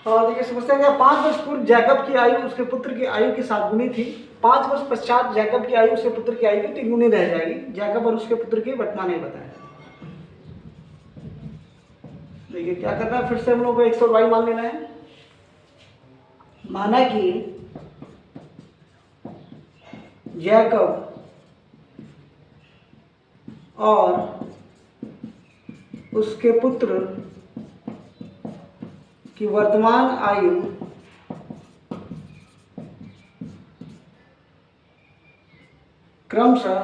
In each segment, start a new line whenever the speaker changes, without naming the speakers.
और देखिए समस्या क्या, 5 वर्ष पूर्व जैकब की आयु उसके पुत्र की आयु के 7 गुनी थी। 5 वर्ष पश्चात जैकब की आयु उसके पुत्र की आयु की 3 गुनी रह जाएगी। जैकब और उसके पुत्र की वर्तमान आयु बताएं। देखिए क्या करना है, फिर से हम लोग को x और y मान लेना है। माना कि जैकब और उसके पुत्र की वर्तमान आयु क्रमशः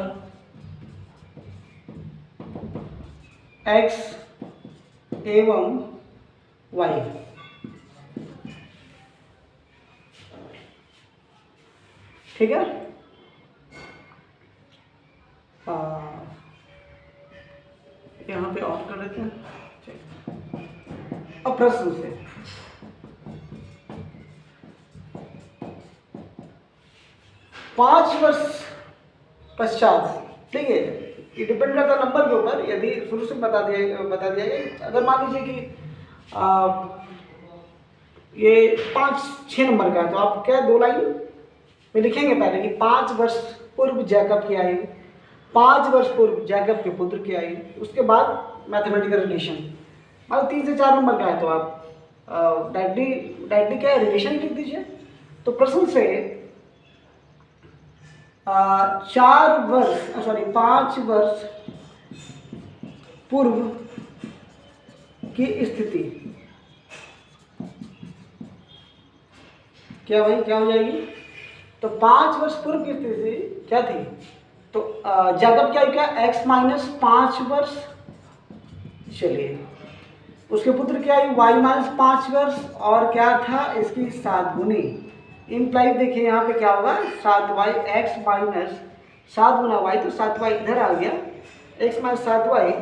x एवं y। ठीक है, यहाँ पे ऑफ कर देते हैं। अब प्रश्न से पांच वर्ष पश्चात, ठीक है, ये डिपेंड करता है नंबर के ऊपर। यदि शुरू से बता दिया गया, अगर मान लीजिए कि ये 5-6 नंबर का है तो आप क्या 2 लाइन में लिखेंगे पहले कि 5 वर्ष पूर्व जैकब की आयु, 5 वर्ष पूर्व जैकब के पुत्र की आयु, उसके बाद मैथमेटिकल रिलेशन। मतलब 3 से 4 नंबर का है तो आप डायरेक्टली क्या है, रिलेशन लिख दीजिए। तो प्रश्न से 5 वर्ष पूर्व की स्थिति क्या भाई, क्या हो जाएगी? तो 5 वर्ष पूर्व की स्थिति क्या थी? तो जैकब क्या क्या, x माइनस 5 वर्ष, चलिए उसके पुत्र की आयु y माइनस 5 वर्ष, और क्या था इसकी 7 गुनी। इम्प्लाई देखिए यहाँ पे क्या होगा, 7y, x माइनस 7 गुना y, तो 7y इधर आ गया, x माइनस 7y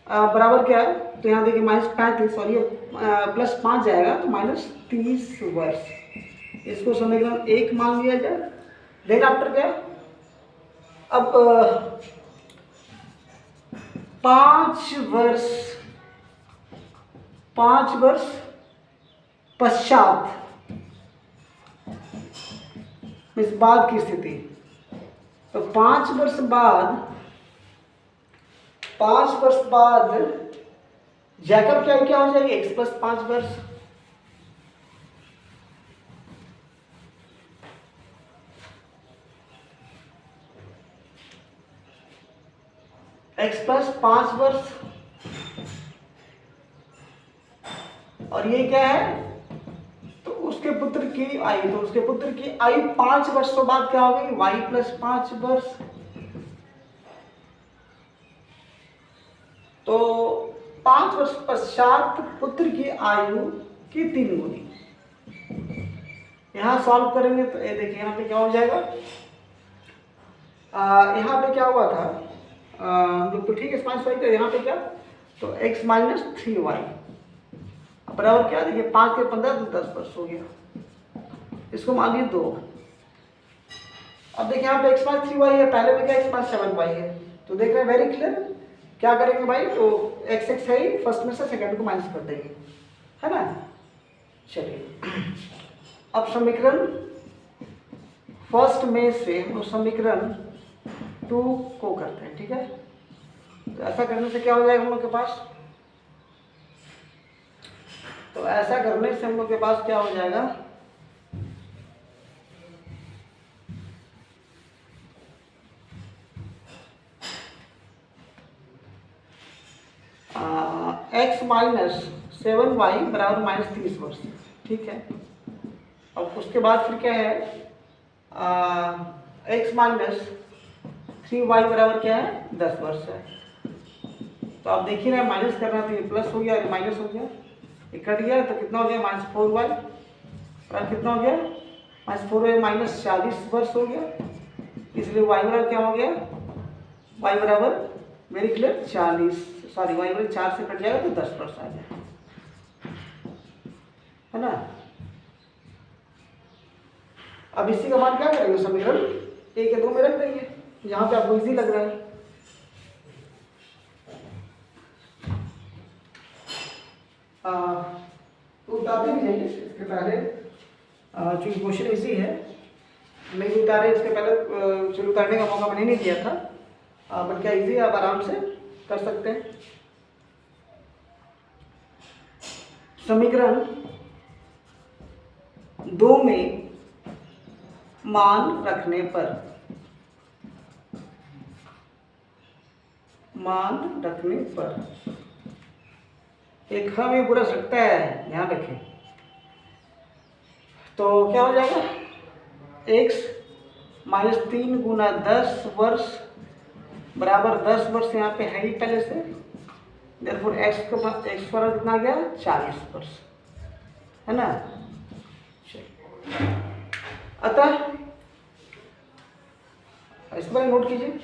बराबर क्या है, तो यहाँ देखिए माइनस 35, और ये प्लस 5 जाएगा तो माइनस 30 वर्ष। इसको समीकरण 1 मान लिया जाए। देन आफ्टर क्या, अब 5 वर्ष पश्चात इस बाद की स्थिति, तो 5 वर्ष बाद जैकब क्या हो जाएगी, x प्लस 5 वर्ष, x प्लस 5 वर्ष, और ये क्या है, तो उसके पुत्र की आयु, तो उसके पुत्र की आयु 5 वर्षों बाद क्या हो गई, y प्लस 5 वर्ष। तो 5 वर्ष पश्चात पुत्र की आयु की 3 गुनी। यहां सॉल्व करेंगे तो ये देखिए यहाँ पे क्या हो जाएगा, यहाँ पे क्या हुआ था, तो ठीक है, 5 वाई, यहाँ पे क्या, तो x माइनस 3y बराबर क्या, देखिए 5 के 15 तो 10 वर्ष हो गया, इसको मान लीजिए 2। अब देखिए यहाँ पे x माइनस 3y है, पहले में क्या x माइनस 7y है, तो देख रहे हैं वेरी क्लियर। क्या करेंगे भाई, तो x है ही, फर्स्ट में से सेकंड को माइनस कर देंगे, है ना। चलिए अब समीकरण फर्स्ट में से हम समीकरण 2 को करते हैं, ठीक है। तो ऐसा करने से क्या हो जाएगा हम लोग के पास, तो ऐसा करने से हम लोग के पास क्या हो जाएगा, x माइनस 7y बराबर माइनस 30 वर्ष, ठीक है। अब उसके बाद फिर क्या है, x माइनस 3y बराबर क्या है, 10 वर्ष है। तो आप देख ही रहे माइनस करना, तो ये प्लस हो गया और माइनस हो गया, ये कट गया तो कितना हो गया, माइनस 4y, और कितना हो गया, माइनस 4y माइनस 40 वर्ष हो गया। इसलिए y बराबर क्या हो गया, y बराबर वेरी क्लियर 40, सॉरी y बराबर 4 से कट जाएगा तो 10 वर्ष आ जाएगा, है ना। अब इसी का मान क्या करेंगे, समीकरण 1 या 2 में रख देंगे, यहाँ पे आपको इजी लग रहा है। तो उतारते भी जाइए इसके पहले, चूँकि क्वेश्चन इजी है, नहीं उतारे इसके पहले, चलो उतारने का मौका मैंने नहीं दिया था, बट क्या इजी है, आप आराम से कर सकते हैं। समीकरण 2 में मान रखने पर एक हम ये पूरा सकता है, ध्यान रखें। तो क्या हो जाएगा, x माइनस 3 गुना 10 वर्ष बराबर 10 वर्ष यहाँ पे है ही पहले से, देयरफॉर x पर कितना आ गया, 40 वर्ष, है ना। अतः इस पर नोट कीजिए,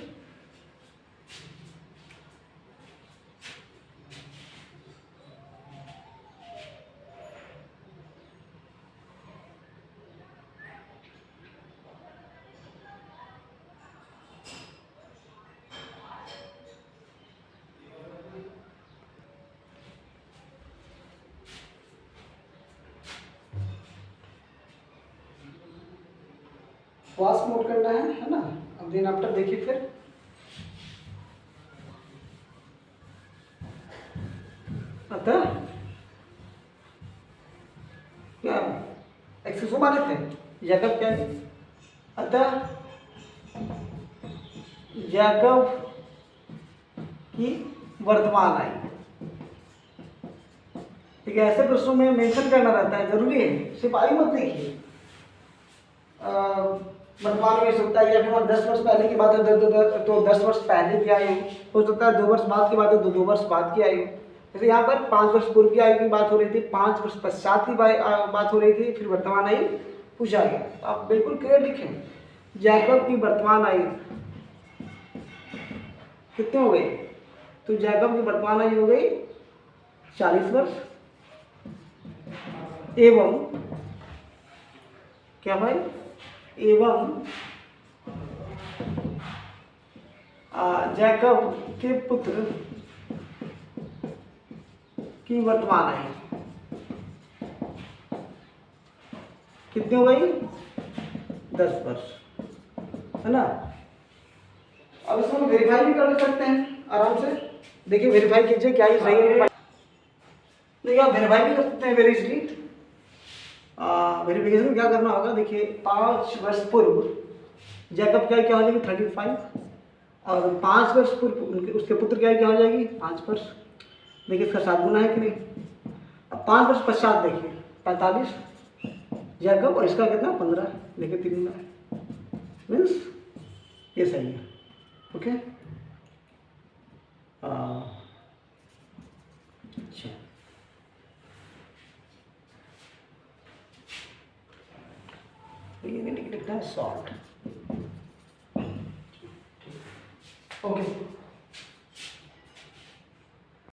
फास्ट नोट करना है ना। अब दिन आफ्टर देखिए फिर, अतः क्या एक्सेस माने थे जैकब क्या है, अतः जैकब की वर्तमान आयु, ठीक है। ऐसे प्रश्नों में मेंशन करना रहता है, जरूरी है, सिर्फ आयु मत देखिए, वर्तमान में सकता है, या फिर 10 वर्ष पहले की बात है तो 10 वर्ष पहले की आयु हो सकता है, 2 वर्ष बाद की बात है तो 2 वर्ष बाद की आयु। जैसे यहाँ पर 5 वर्ष पूर्व की आयु की बात हो रही थी, 5 वर्ष पश्चात की बात हो रही थी, फिर वर्तमान आयु पूछा गया। तो आप बिल्कुल क्लियर लिखें, जैकब की वर्तमान आयु कितने हो गई, तो जैकब की वर्तमान आयु हो गई 40 वर्ष, एवं क्या भाई, एवं जैकब के पुत्र की वर्तमान आयु कितनी हो गई, 10 वर्ष, है ना। अब इसको हम वेरीफाई भी कर सकते हैं आराम से, देखिए वेरीफाई कीजिए क्या ये सही है। देखिए आप वेरीफाई भी कर सकते हैं वेरी इजली। वेरिफिकेशन में क्या करना होगा, देखिए 5 वर्ष पूर्व जैकब क्या हो जाएगी 35, और 5 वर्ष पूर्व उसके पुत्र क्या हो जाएगी 5 वर्ष। देखिए इसका 7 गुना है कि नहीं। अब 5 वर्ष पश्चात देखिए 45 जैकब, और इसका कितना 15, देखिए 3 गुना, मीन्स ये सही है। ओके, अच्छा ये नहीं लिखना है शॉर्ट। ओके